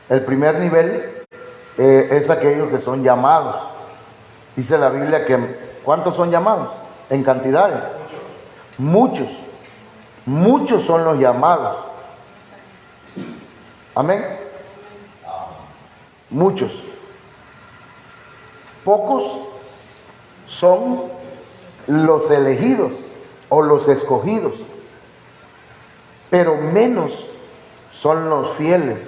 El primer nivel es aquellos que son llamados. Dice la Biblia que ¿cuántos son llamados? En cantidades. Muchos. Muchos son los llamados. Amén. Muchos. Pocos son los elegidos o los escogidos, pero menos son los fieles.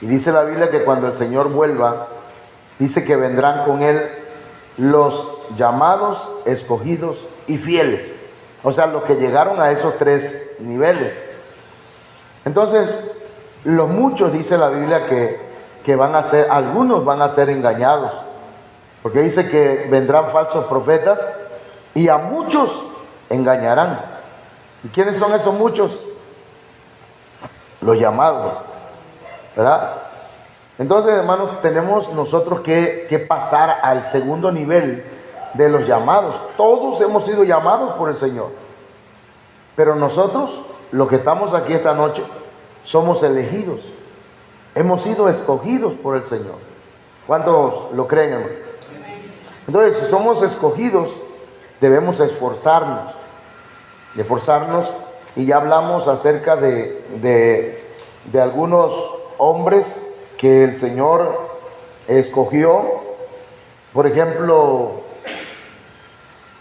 Y dice la Biblia que cuando el Señor vuelva, dice que vendrán con Él los llamados, escogidos y fieles. O sea, los que llegaron a esos tres niveles. Entonces, los muchos, dice la Biblia, que van a ser, algunos van a ser engañados. Porque dice que vendrán falsos profetas y a muchos engañarán. ¿Y quiénes son esos muchos? Los llamados, ¿verdad? Entonces, hermanos, tenemos nosotros que pasar al segundo nivel de los llamados. Todos hemos sido llamados por el Señor. Pero nosotros, los que estamos aquí esta noche, somos elegidos. Hemos sido escogidos por el Señor. ¿Cuántos lo creen, hermano? Entonces, si somos escogidos, debemos esforzarnos. Y ya hablamos acerca de algunos hombres que el Señor escogió. Por ejemplo,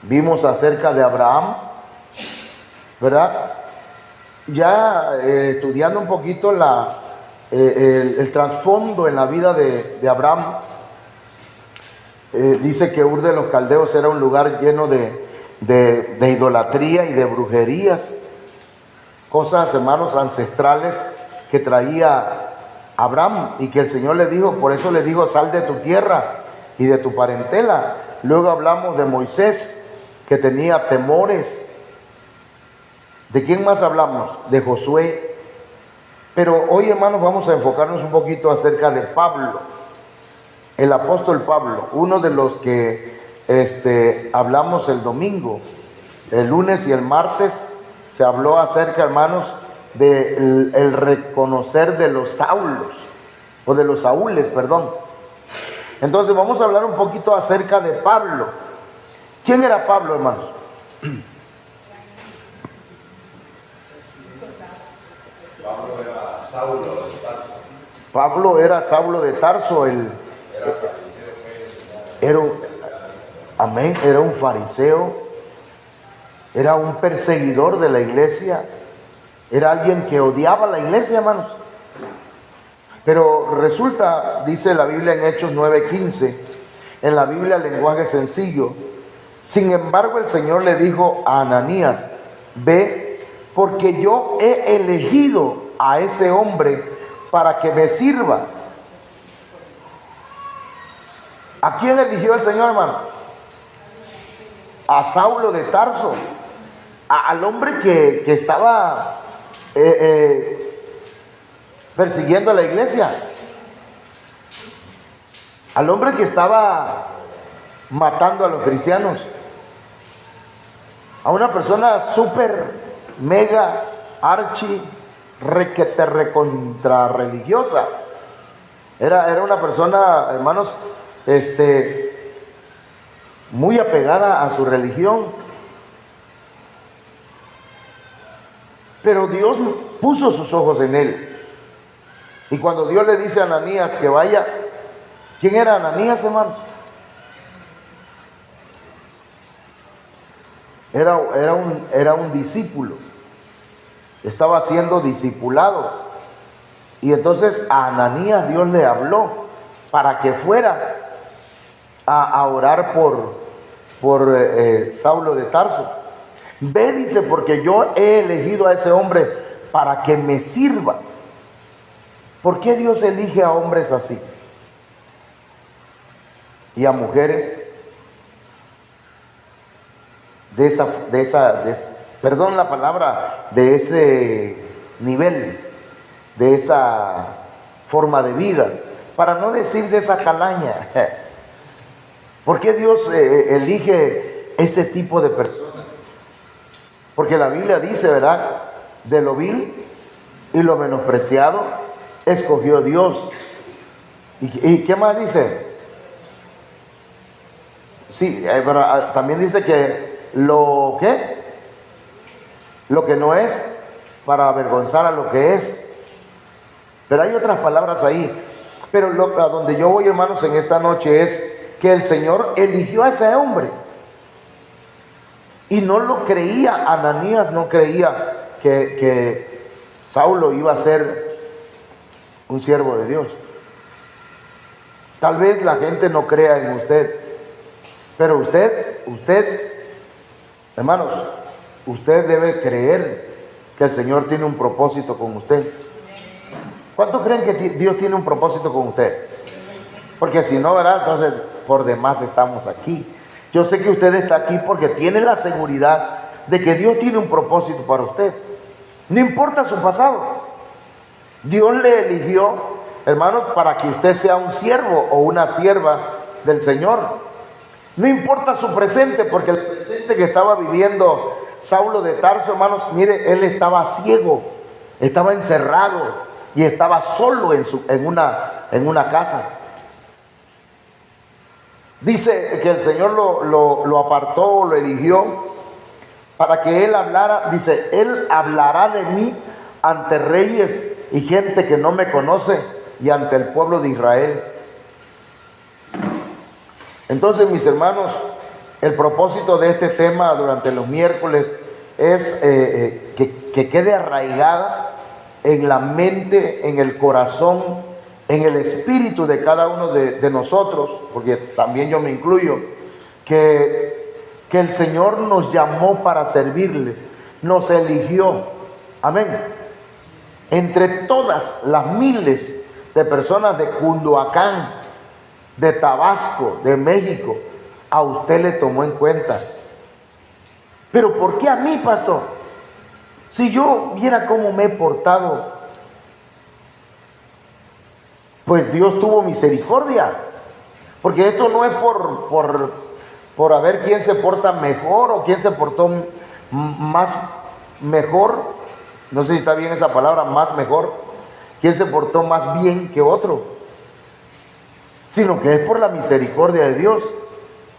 vimos acerca de Abraham, ¿verdad? Ya estudiando un poquito el trasfondo en la vida de Abraham, dice que Ur de los Caldeos era un lugar lleno de idolatría y de brujerías, cosas, hermanos, ancestrales que traía Abraham, y que el Señor le dijo, por eso le dijo, sal de tu tierra y de tu parentela. Luego hablamos de Moisés, que tenía temores. ¿De quién más hablamos? De Josué. Pero hoy, hermanos, vamos a enfocarnos un poquito acerca de Pablo, el apóstol Pablo, uno de los que hablamos el domingo. El lunes y el martes se habló acerca, hermanos, del reconocer de los Saulos, o de los Saúles, perdón. Entonces vamos a hablar un poquito acerca de Pablo. ¿Quién era Pablo, hermanos? Pablo era Saulo de Tarso. Pablo era Saulo de Tarso, era un fariseo, era un perseguidor de la iglesia, era alguien que odiaba la iglesia, hermanos. Pero resulta, dice la Biblia en Hechos 9:15, en la Biblia lenguaje sencillo, sin embargo el Señor le dijo a Ananías, ve, porque yo he elegido a ese hombre para que me sirva. ¿A quién eligió el Señor, hermano? A Saulo de Tarso, al hombre que estaba persiguiendo a la iglesia, al hombre que estaba matando a los cristianos, a una persona súper, mega, archi, requete, recontra religiosa. Era una persona, hermanos, muy apegada a su religión. Pero Dios puso sus ojos en él. Y cuando Dios le dice a Ananías que vaya, ¿quién era Ananías, hermano? Era un discípulo. Estaba siendo discipulado. Y entonces a Ananías Dios le habló para que fuera a orar por Saulo de Tarso. Ve, dice, porque yo he elegido a ese hombre para que me sirva. ¿Por qué Dios elige a hombres así? Y a mujeres perdón la palabra, de ese nivel, de esa forma de vida, para no decir de esa calaña. ¿Por qué Dios elige ese tipo de personas? Porque la Biblia dice, ¿verdad?, de lo vil y lo menospreciado escogió Dios. ¿Y qué más dice? Sí, pero también dice que lo que no es, para avergonzar a lo que es. Pero hay otras palabras ahí. Pero a donde yo voy, hermanos, en esta noche es que el Señor eligió a ese hombre. Y no lo creía, Ananías no creía que Saulo iba a ser un siervo de Dios. Tal vez la gente no crea en usted, pero usted, hermanos, usted debe creer que el Señor tiene un propósito con usted. ¿Cuántos creen que Dios tiene un propósito con usted? Porque si no, ¿verdad? Entonces, por demás estamos aquí. Yo sé que usted está aquí porque tiene la seguridad de que Dios tiene un propósito para usted. No importa su pasado. Dios le eligió, hermanos, para que usted sea un siervo o una sierva del Señor. No importa su presente, porque el presente que estaba viviendo Saulo de Tarso, hermanos, mire, él estaba ciego, estaba encerrado y estaba solo en una casa. Dice que el Señor lo apartó, lo eligió para que él hablara. Dice, él hablará de mí ante reyes y gente que no me conoce y ante el pueblo de Israel. Entonces, mis hermanos, el propósito de este tema durante los miércoles es que quede arraigada en la mente, en el corazón, en el espíritu de cada uno de nosotros, porque también yo me incluyo, que el Señor nos llamó para servirles, nos eligió. Amén. Entre todas las miles de personas de Cunduacán, de Tabasco, de México, a usted le tomó en cuenta. Pero ¿por qué a mí, pastor? Si yo viera cómo me he portado, pues Dios tuvo misericordia. Porque esto no es por a ver quién se porta mejor o quién se portó más mejor. No sé si está bien esa palabra, más mejor. Quién se portó más bien que otro. Sino que es por la misericordia de Dios,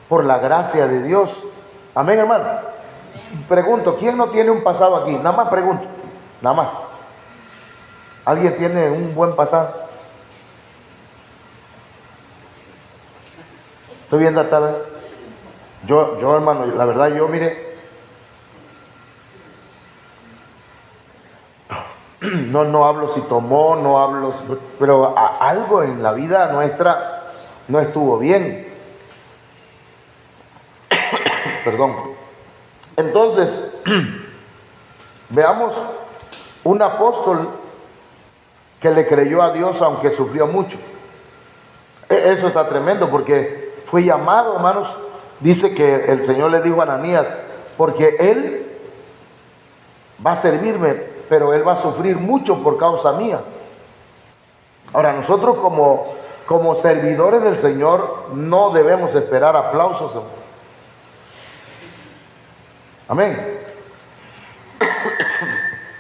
por la gracia de Dios. Amén, hermano. Pregunto, ¿quién no tiene un pasado aquí? Nada más pregunto, nada más. ¿Alguien tiene un buen pasado? ¿Estoy bien datada? Yo, hermano, la verdad, yo, mire, no hablo si tomó, no hablo, pero algo en la vida nuestra no estuvo bien. Perdón. Entonces, veamos un apóstol que le creyó a Dios aunque sufrió mucho. Eso está tremendo porque fue llamado, hermanos. Dice que el Señor le dijo a Ananías, porque él va a servirme, pero él va a sufrir mucho por causa mía. Ahora, nosotros como servidores del Señor no debemos esperar aplausos. Amén.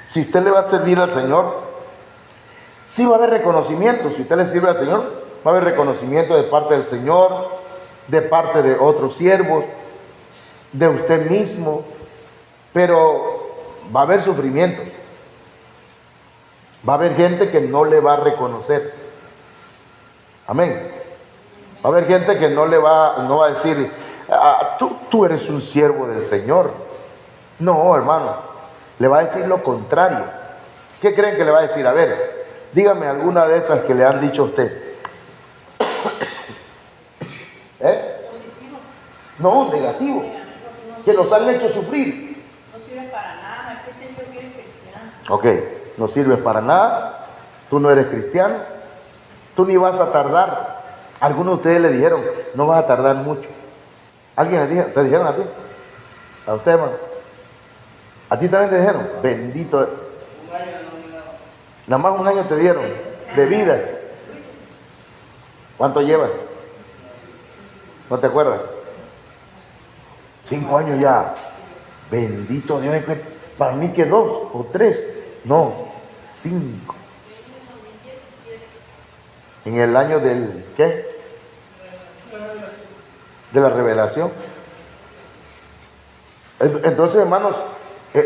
Si usted le va a servir al Señor, sí va a haber reconocimiento. Si usted le sirve al Señor, va a haber reconocimiento de parte del Señor, de parte de otros siervos, de usted mismo, pero va a haber sufrimientos. Va a haber gente que no le va a reconocer. Amén. Va a haber gente que no va a decir, tú eres un siervo del Señor. No, hermano, le va a decir lo contrario. ¿Qué creen que le va a decir? A ver, dígame alguna de esas que le han dicho a usted. Positivo. No, negativo. Que los han hecho sufrir. No sirve para nada. ¿Qué tengo que eres cristiano? Ok, no sirves para nada. Tú no eres cristiano. Tú ni vas a tardar. Algunos de ustedes le dijeron, no vas a tardar mucho. ¿Alguien le dijo? ¿Te dijeron a ti? ¿A usted, hermano? ¿A ti también te dijeron? Bendito. Nada más un año te dieron de vida. ¿Cuánto llevas? ¿No te acuerdas? 5 años ya. Bendito Dios. Para mí que 2 o 3. No, 5. En el año del, ¿qué? De la revelación. Entonces, hermanos,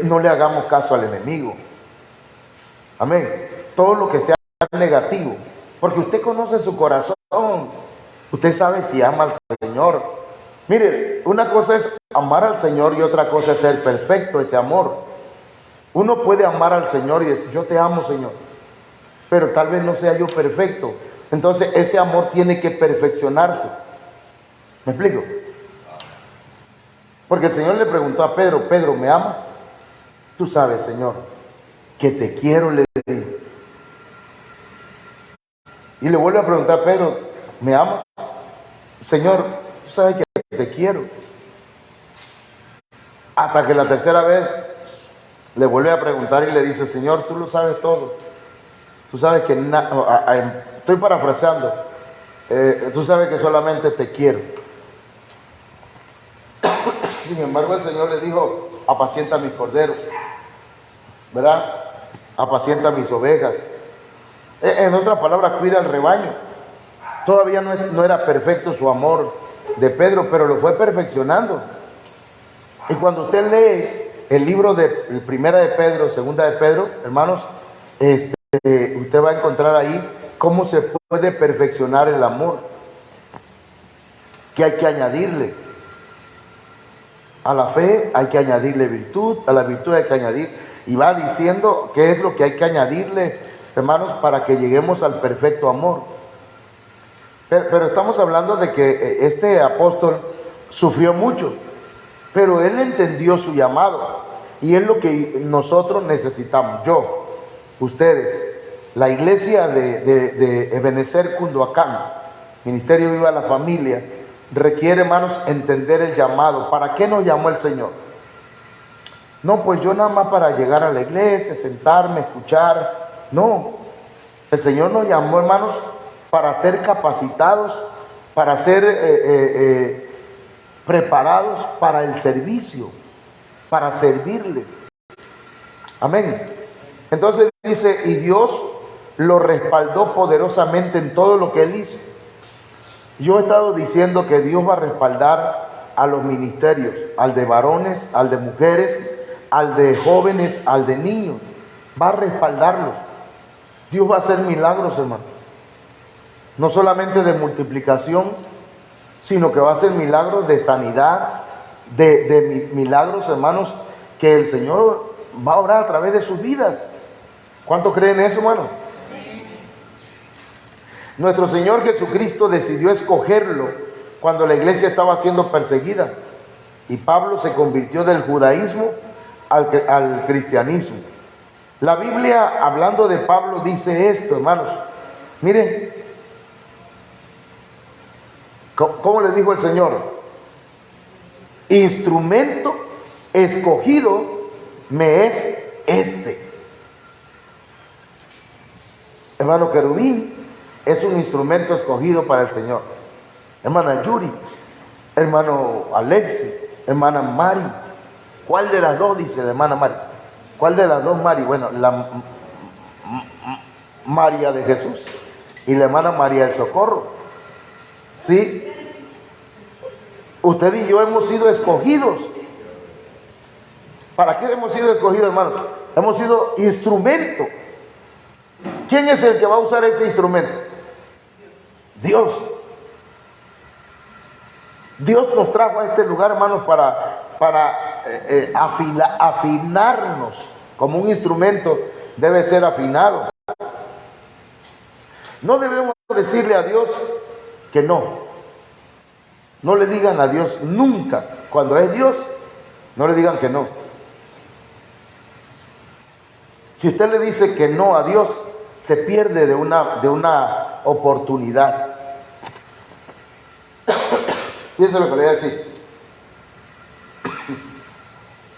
no le hagamos caso al enemigo. Amén. Todo lo que sea negativo, porque usted conoce su corazón, usted sabe si ama al Señor. Mire, una cosa es amar al Señor y otra cosa es ser perfecto, ese amor. Uno puede amar al Señor y decir, yo te amo, Señor, pero tal vez no sea yo perfecto. Entonces ese amor tiene que perfeccionarse. ¿Me explico? Porque el Señor le preguntó a Pedro, Pedro, ¿me amas? Tú sabes, Señor, que te quiero, le dijo. Y le vuelve a preguntar a Pedro, ¿me amas? Señor, tú sabes que te quiero. Hasta que la tercera vez le vuelve a preguntar y le dice, Señor, tú lo sabes todo. Tú sabes que, estoy parafraseando, tú sabes que solamente te quiero. Sin embargo, el Señor le dijo, apacienta mis corderos, ¿verdad? Apacienta mis ovejas. En otras palabras, cuida el rebaño. Todavía no era perfecto su amor de Pedro, pero lo fue perfeccionando. Y cuando usted lee el libro de Primera de Pedro, Segunda de Pedro, hermanos, usted va a encontrar ahí cómo se puede perfeccionar el amor. ¿Qué hay que añadirle? A la fe hay que añadirle virtud, a la virtud hay que añadir, y va diciendo qué es lo que hay que añadirle, hermanos, para que lleguemos al perfecto amor. Pero estamos hablando de que este apóstol sufrió mucho, pero él entendió su llamado, y es lo que nosotros necesitamos, yo, ustedes, la iglesia de Ebenezer Cunduacán, Ministerio Viva la Familia, requiere, hermanos, entender el llamado. ¿Para qué nos llamó el Señor? No, pues yo nada más para llegar a la iglesia, sentarme, escuchar. No, el Señor nos llamó, hermanos, para ser capacitados, para ser preparados para el servicio, para servirle. Amén. Entonces dice, y Dios lo respaldó poderosamente en todo lo que él hizo. Yo he estado diciendo que Dios va a respaldar a los ministerios, al de varones, al de mujeres, al de jóvenes, al de niños. Va a respaldarlos. Dios va a hacer milagros, hermano. No solamente de multiplicación, sino que va a hacer milagros de sanidad, de milagros, hermanos, que el Señor va a obrar a través de sus vidas. ¿Cuánto creen eso, hermano? Nuestro Señor Jesucristo decidió escogerlo cuando la iglesia estaba siendo perseguida, y Pablo se convirtió del judaísmo al cristianismo. La Biblia, hablando de Pablo, dice esto, hermanos. Miren, ¿cómo les dijo el Señor? Instrumento escogido me es este. Hermano querubín es un instrumento escogido para el Señor. Hermana Yuri, hermano Alexi, hermana Mari. ¿Cuál de las dos? Dice la hermana Mari. ¿Cuál de las dos, Mari? Bueno, la María de Jesús y la hermana María del Socorro. ¿Sí? Usted y yo hemos sido escogidos. ¿Para qué hemos sido escogidos, hermanos? Hemos sido instrumento. ¿Quién es el que va a usar ese instrumento? Dios. Dios nos trajo a este lugar, hermanos, para afinarnos. Como un instrumento debe ser afinado. No debemos decirle a Dios que no. No le digan a Dios nunca. Cuando es Dios, no le digan que no. Si usted le dice que no a Dios, se pierde de una oportunidad. Fíjense lo que le voy a decir.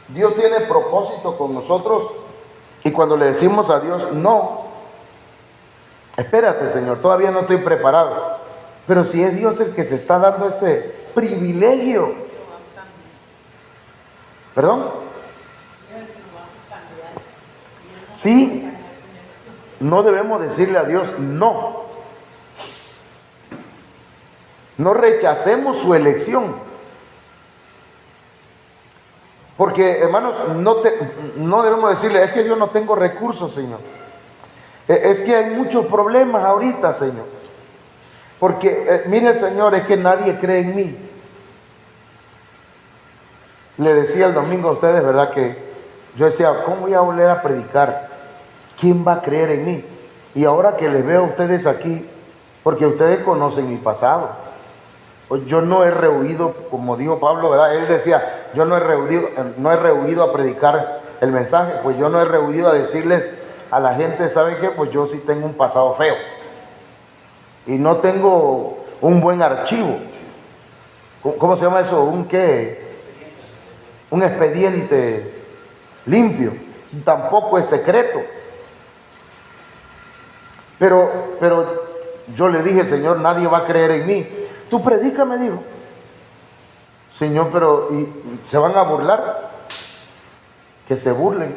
Dios tiene propósito con nosotros, y cuando le decimos a Dios no, espérate, Señor, todavía no estoy preparado. Pero si es Dios el que te está dando ese privilegio. ¿Perdón? Sí. No debemos decirle a Dios no. No rechacemos su elección. Porque, hermanos, no debemos decirle, es que yo no tengo recursos, Señor. Es que hay muchos problemas ahorita, Señor. Porque, mire, Señor, es que nadie cree en mí. Le decía el domingo a ustedes, ¿verdad? Que yo decía, ¿cómo voy a volver a predicar? ¿Quién va a creer en mí? Y ahora que les veo a ustedes aquí, porque ustedes conocen mi pasado. Yo no he rehuido, como dijo Pablo, ¿verdad? Él decía, yo no he rehuido a predicar el mensaje, pues yo no he rehuido a decirles a la gente, ¿saben qué? Pues yo sí tengo un pasado feo. Y no tengo un buen archivo. ¿Cómo se llama eso? ¿Un qué? Un expediente limpio. Tampoco es secreto. Pero yo le dije, Señor, nadie va a creer en mí. Tú predica, me dijo. Señor, pero ¿y se van a burlar? Que se burlen.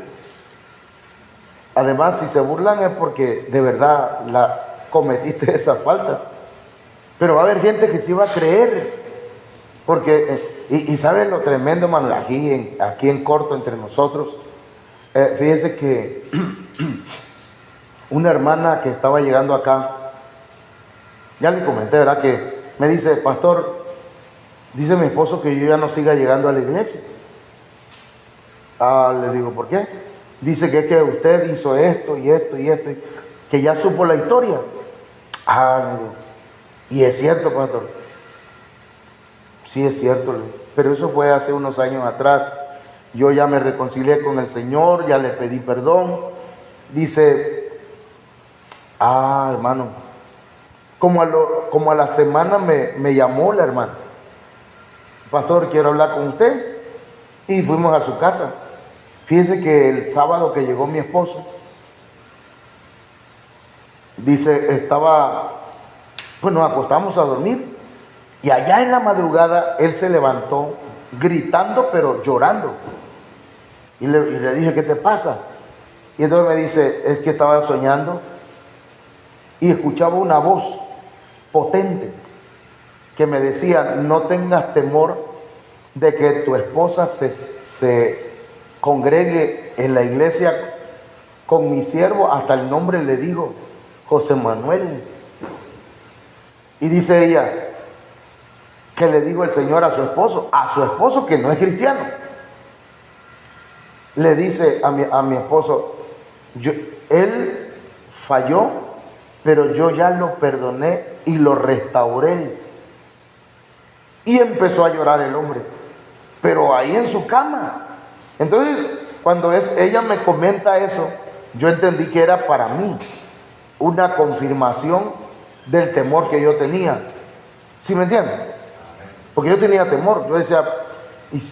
Además, si se burlan es porque de verdad cometiste esa falta. Pero va a haber gente que sí va a creer. Porque, y ¿saben lo tremendo, hermano? Aquí en corto entre nosotros, fíjense que una hermana que estaba llegando acá, ya le comenté, ¿verdad? Que me dice, pastor, dice mi esposo que yo ya no siga llegando a la iglesia. Le digo, ¿por qué? Dice que es que usted hizo esto y esto y esto, que ya supo la historia. Le digo, y es cierto, pastor. Sí, es cierto, pero eso fue hace unos años atrás. Yo ya me reconcilié con el Señor, ya le pedí perdón. Dice, hermano, como a la semana me llamó la hermana. Pastor, quiero hablar con usted. Y fuimos a su casa. Fíjense que el sábado que llegó mi esposo, dice, pues nos acostamos a dormir. Y allá en la madrugada él se levantó gritando pero llorando. Y le dije, ¿qué te pasa? Y entonces me dice, es que estaba soñando y escuchaba una voz potente que me decía, no tengas temor de que tu esposa se congregue en la iglesia con mi siervo, hasta el nombre le digo, José Manuel. Y dice ella, que le digo el Señor a su esposo que no es cristiano. Le dice a mi esposo, él falló, pero yo ya lo perdoné y lo restauré. Y empezó a llorar el hombre, pero ahí en su cama. Entonces, cuando ella me comenta eso, yo entendí que era para mí una confirmación del temor que yo tenía. ¿Sí me entienden? Porque yo tenía temor. Yo decía, y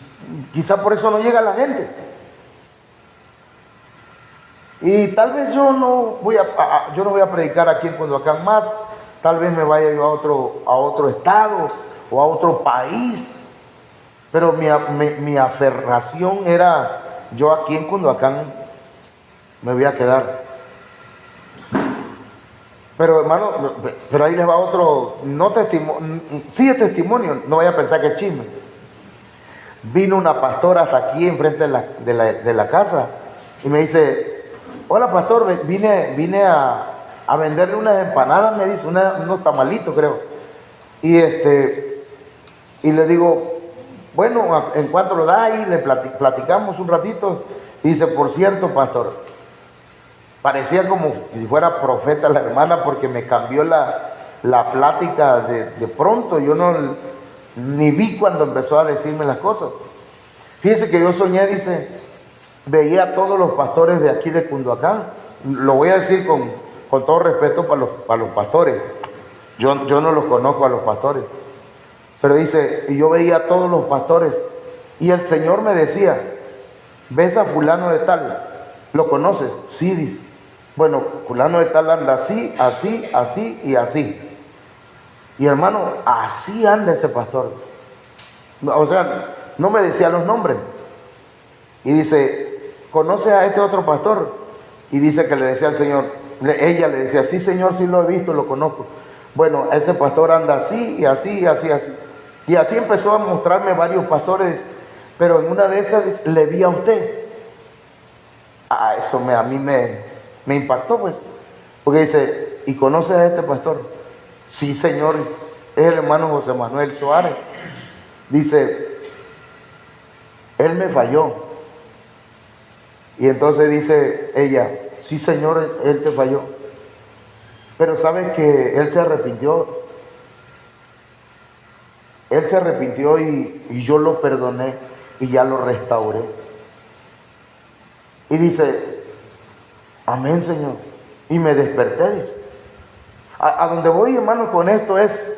quizá por eso no llega la gente. Y tal vez yo no voy a predicar aquí en Cunduacán más. Tal vez me vaya yo a otro estado o a otro país. Pero mi aferración era, yo aquí en Cunduacán me voy a quedar. Pero hermano, pero ahí les va otro, sí es testimonio, no vaya a pensar que es chisme. Vino una pastora hasta aquí enfrente de la casa y me dice, hola pastor, vine a venderle unas empanadas, me dice, unos tamalitos creo. Y le digo, bueno, en cuanto lo da ahí, le platicamos un ratito. Y dice, por cierto, pastor, parecía como si fuera profeta la hermana porque me cambió la plática de pronto. Yo ni vi cuando empezó a decirme las cosas. Fíjese que yo soñé, dice, veía a todos los pastores de aquí de Cunduacán. Lo voy a decir con todo respeto para los pastores. Yo no los conozco a los pastores. Pero dice, y yo veía a todos los pastores y el Señor me decía, ¿ves a fulano de tal? ¿Lo conoces? Sí, dice. Bueno, fulano de tal anda así, así, así y así. Y hermano, así anda ese pastor. O sea, no me decía los nombres. Y dice, ¿conoces a este otro pastor? Y dice que le decía al Señor, ella le decía, sí Señor, sí lo he visto, lo conozco. Bueno, ese pastor anda así y así y así, así. Y así empezó a mostrarme varios pastores, pero en una de esas le vi a usted. Eso a mí me impactó, pues. Porque dice, ¿y conoces a este pastor? Sí, señor, es el hermano José Manuel Suárez. Dice, él me falló. Y entonces dice ella, sí, señor, él te falló. Pero sabes que él se arrepintió. Él se arrepintió y yo lo perdoné y ya lo restauré. Y dice, amén, Señor. Y me desperté. Dice. A donde voy, hermano, con esto es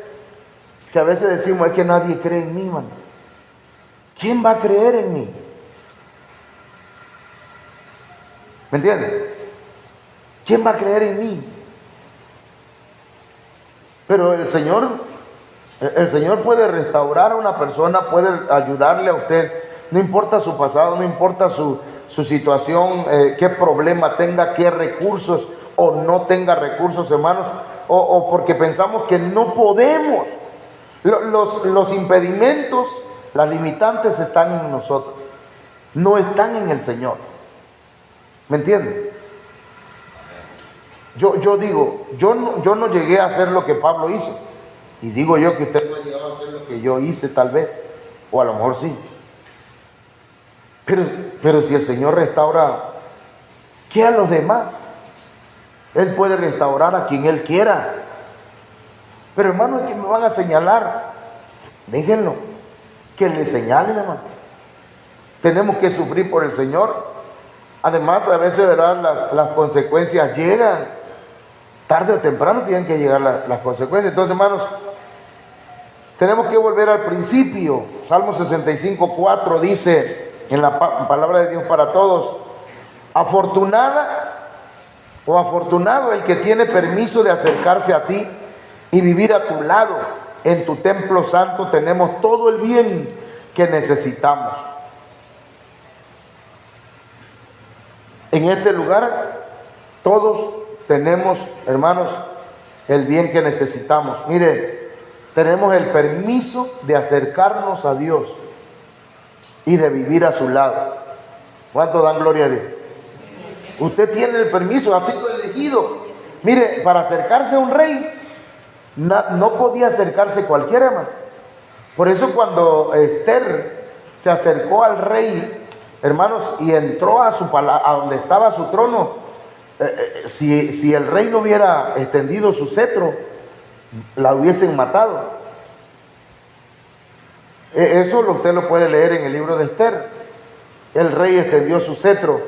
que a veces decimos, es que nadie cree en mí, hermano. ¿Quién va a creer en mí? ¿Me entiendes? ¿Quién va a creer en mí? Pero el Señor puede restaurar a una persona, puede ayudarle a usted. No importa su pasado, no importa su situación, qué problema tenga, qué recursos o no tenga recursos, hermanos, o porque pensamos que no podemos. Los impedimentos, las limitantes están en nosotros, no están en el Señor. ¿Me entienden? Yo digo, yo no llegué a hacer lo que Pablo hizo. Y digo yo que usted no ha llegado a hacer lo que yo hice tal vez. O a lo mejor sí. Pero si el Señor restaura, ¿qué a los demás? Él puede restaurar a quien Él quiera. Pero hermano, es que me van a señalar. Déjenlo. Que le señalen, hermano. Tenemos que sufrir por el Señor. Además, a veces, ¿verdad? Las consecuencias llegan. Tarde o temprano tienen que llegar las consecuencias. Entonces, hermanos, tenemos que volver al principio. Salmo 65:4 dice, en la palabra de Dios para todos, afortunada o afortunado el que tiene permiso de acercarse a ti y vivir a tu lado. En tu templo santo tenemos todo el bien que necesitamos. En este lugar todos tenemos, hermanos, el bien que necesitamos. Mire, tenemos el permiso de acercarnos a Dios y de vivir a su lado. ¿Cuánto dan gloria a Dios? Usted tiene el permiso, ha sido elegido. Mire, para acercarse a un rey, no podía acercarse cualquiera, hermano. Por eso cuando Esther se acercó al rey, hermanos, y entró a donde estaba su trono, si el rey no hubiera extendido su cetro, la hubiesen matado. Eso usted lo puede leer en el libro de Esther. El rey extendió su cetro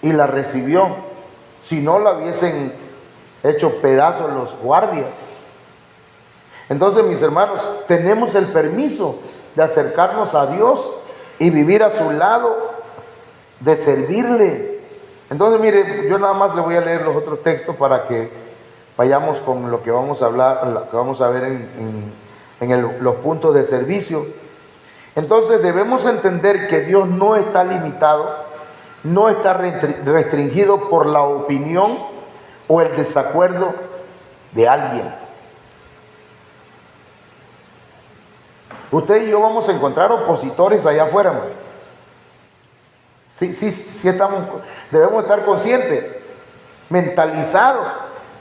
y la recibió. Si no, la hubiesen hecho pedazos los guardias. Entonces, mis hermanos, tenemos el permiso de acercarnos a Dios y vivir a su lado, de servirle. Entonces, mire, yo nada más le voy a leer los otros textos para que vayamos con lo que vamos a hablar, lo que vamos a ver en los puntos de servicio. Entonces, debemos entender que Dios no está limitado, no está restringido por la opinión o el desacuerdo de alguien. Usted y yo vamos a encontrar opositores allá afuera, hermano. Sí debemos estar conscientes, mentalizados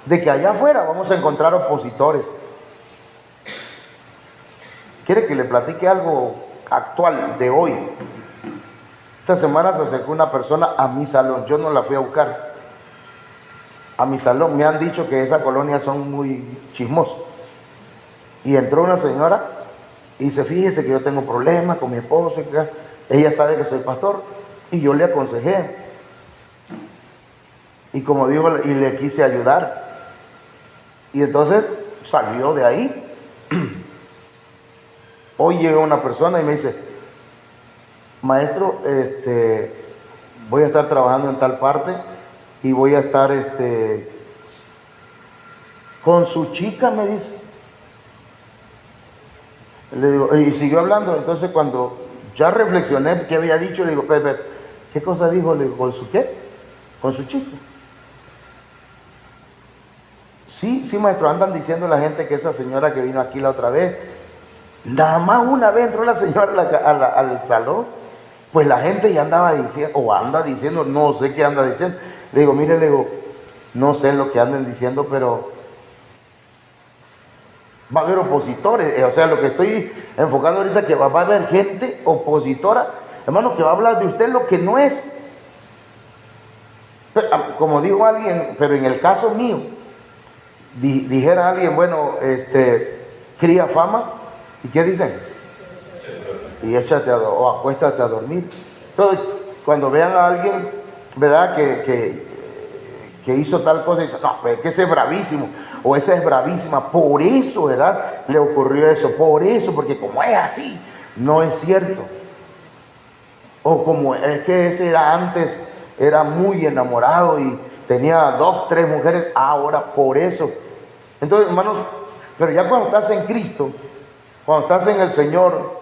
de que allá afuera vamos a encontrar opositores. ¿Quiere que le platique algo actual de hoy? Esta semana se acercó una persona a mi salón, yo no la fui a buscar. A mi salón me han dicho que esa colonia son muy chismosos. Y entró una señora y dice, fíjese que yo tengo problemas con mi esposo. Ella sabe que soy pastor. Y yo le aconsejé. Y como digo, y le quise ayudar. Y entonces salió de ahí. Hoy llega una persona y me dice, maestro, voy a estar trabajando en tal parte y voy a estar con su chica, me dice. Le digo, y siguió hablando. Entonces cuando ya reflexioné qué había dicho, le digo, ¿qué cosa dijo? Le digo, ¿con su qué? Con su chica. Sí, sí, maestro, andan diciendo la gente que esa señora que vino aquí la otra vez, nada más una vez entró la señora al salón, pues la gente ya andaba diciendo, o anda diciendo, no sé qué anda diciendo. Le digo, mire, le digo, no sé lo que anden diciendo, pero va a haber opositores. O sea, lo que estoy enfocando ahorita es que va a haber gente opositora, hermano, que va a hablar de usted lo que no es. Pero, como dijo alguien, pero en el caso mío, dijera alguien, bueno, cría fama, ¿y qué dicen? Y échate o acuéstate a dormir. Entonces, cuando vean a alguien, ¿verdad?, que hizo tal cosa, y dice, no, pues es que ese es bravísimo, o esa es bravísima, por eso, ¿verdad?, le ocurrió eso, por eso, porque como es así, no es cierto. O como es que ese era antes, era muy enamorado y tenía 2, 3 mujeres, ahora por eso. Entonces, hermanos, pero ya cuando estás en Cristo, cuando estás en el Señor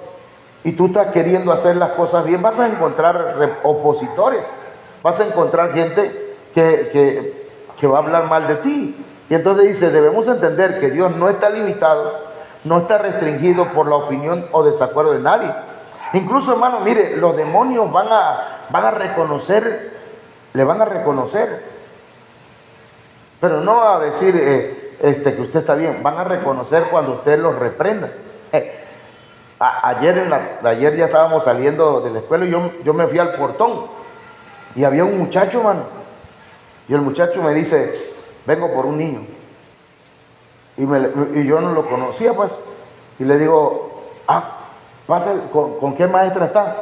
y tú estás queriendo hacer las cosas bien, vas a encontrar opositores, vas a encontrar gente que va a hablar mal de ti. Y entonces dice, debemos entender que Dios no está limitado, no está restringido por la opinión o desacuerdo de nadie. Incluso, hermano, mire, los demonios van a reconocer, le van a reconocer, pero no a decir que usted está bien, van a reconocer cuando usted los reprenda. Ayer ya estábamos saliendo de la escuela y yo me fui al portón y había un muchacho, hermano, y el muchacho me dice, vengo por un niño, y yo no lo conocía, pues, y le digo, pasa, ¿con qué maestra está?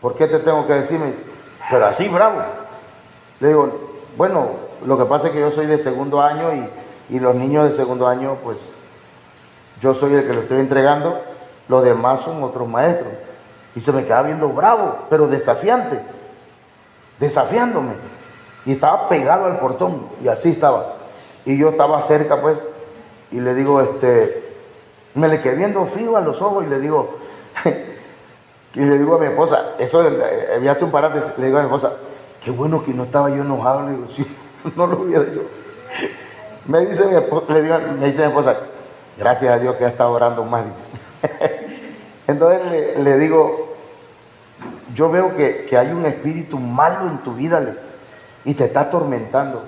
¿Por qué te tengo que decir? Me dice, pero así bravo. Le digo, bueno, lo que pasa es que yo soy de segundo año y los niños de segundo año, pues yo soy el que lo estoy entregando, los demás son otros maestros. Y se me quedaba viendo bravo, pero desafiante, desafiándome. Y estaba pegado al portón, y así estaba. Y yo estaba cerca, pues, y le digo, me le quedé viendo fijo a los ojos y le digo, y le digo a mi esposa, eso me hace un paréntesis, le digo a mi esposa, qué bueno que no estaba yo enojado. Le digo, si no lo hubiera yo. Me dice mi esposa, gracias a Dios que ha estado orando más, dice. Entonces le digo, yo veo que hay un espíritu malo en tu vida, y te está atormentando,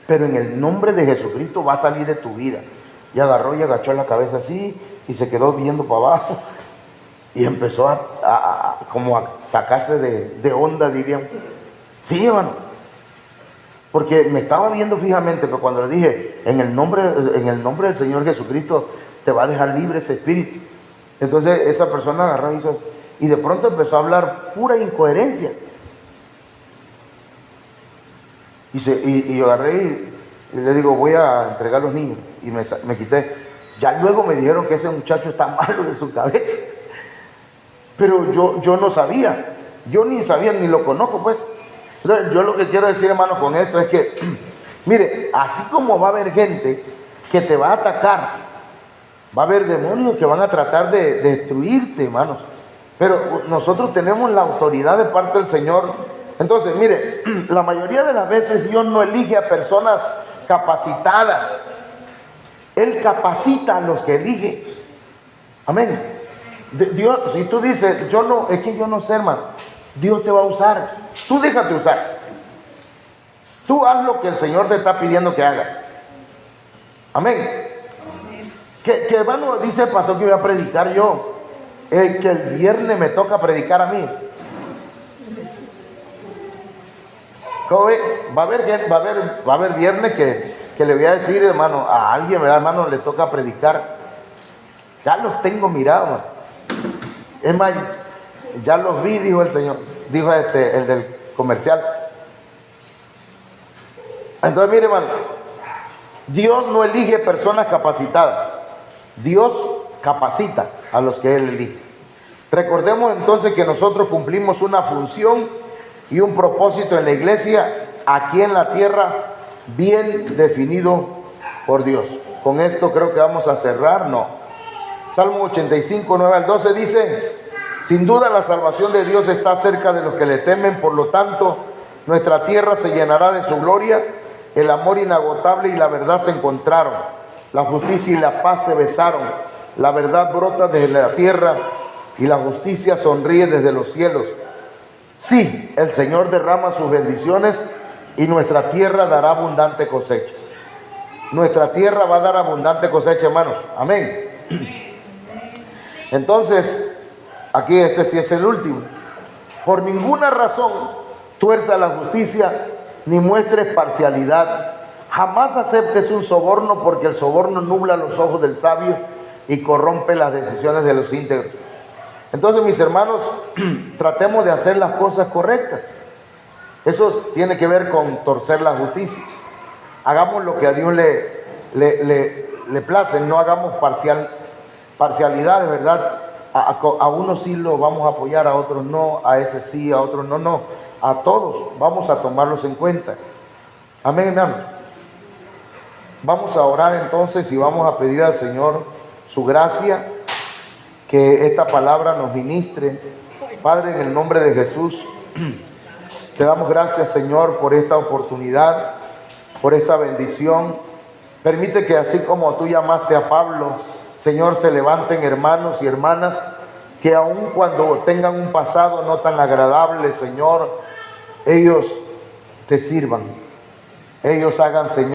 pero en el nombre de Jesucristo va a salir de tu vida. Y agarró y agachó la cabeza así y se quedó viendo para abajo y empezó como a sacarse de onda, dirían. Sí, hermano, porque me estaba viendo fijamente, pero cuando le dije, en el nombre del Señor Jesucristo te va a dejar libre ese espíritu. Entonces esa persona agarró y hizo, y de pronto empezó a hablar pura incoherencia. Y yo agarré y le digo, voy a entregar a los niños, y me quité. Ya luego me dijeron que ese muchacho está malo de su cabeza, pero yo no sabía, yo ni sabía, ni lo conozco, pues. Entonces, yo lo que quiero decir, hermano, con esto es que, mire, así como va a haber gente que te va a atacar, va a haber demonios que van a tratar de destruirte, hermanos, pero nosotros tenemos la autoridad de parte del Señor. Entonces, mire, la mayoría de las veces Dios no elige a personas capacitadas, Él capacita a los que elige. Amén. Dios, si tú dices, es que yo no sé, hermano, Dios te va a usar. Tú déjate usar. Tú haz lo que el Señor te está pidiendo que hagas. Amén. Que hermano, dice el pastor que voy a predicar yo, que el viernes me toca predicar a mí. ¿Cómo ve? Va a haber viernes que le voy a decir, hermano, a alguien, ¿verdad, hermano? Le toca predicar. Ya los tengo mirados, hermano. Es más, ya los vi, dijo el Señor, dijo el del comercial. Entonces, mire, hermano, Dios no elige personas capacitadas, Dios capacita a los que Él elige. Recordemos entonces que nosotros cumplimos una función y un propósito en la iglesia aquí en la tierra bien definido por Dios. Con esto creo que vamos a cerrar, ¿no? Salmo 85, 9 al 12 dice, sin duda la salvación de Dios está cerca de los que le temen, por lo tanto nuestra tierra se llenará de su gloria. El amor inagotable y la verdad se encontraron. La justicia y la paz se besaron. La verdad brota desde la tierra y la justicia sonríe desde los cielos. Sí, el Señor derrama sus bendiciones y nuestra tierra dará abundante cosecha. Nuestra tierra va a dar abundante cosecha, hermanos. Amén. Entonces, aquí este sí es el último. Por ninguna razón tuerza la justicia ni muestres parcialidad. Jamás aceptes un soborno, porque el soborno nubla los ojos del sabio y corrompe las decisiones de los íntegros. Entonces, mis hermanos, tratemos de hacer las cosas correctas. Eso tiene que ver con torcer la justicia. Hagamos lo que a Dios le place, no hagamos parcialidades, ¿verdad? A unos sí lo vamos a apoyar, a otros no, a ese sí, a otros no, no. A todos vamos a tomarlos en cuenta. Amén, hermano. Vamos a orar entonces y vamos a pedir al Señor su gracia, que esta palabra nos ministre. Padre, en el nombre de Jesús, te damos gracias, Señor, por esta oportunidad, por esta bendición. Permite que así como tú llamaste a Pablo, Señor, se levanten hermanos y hermanas que aun cuando tengan un pasado no tan agradable, Señor, ellos te sirvan. Ellos hagan, Señor,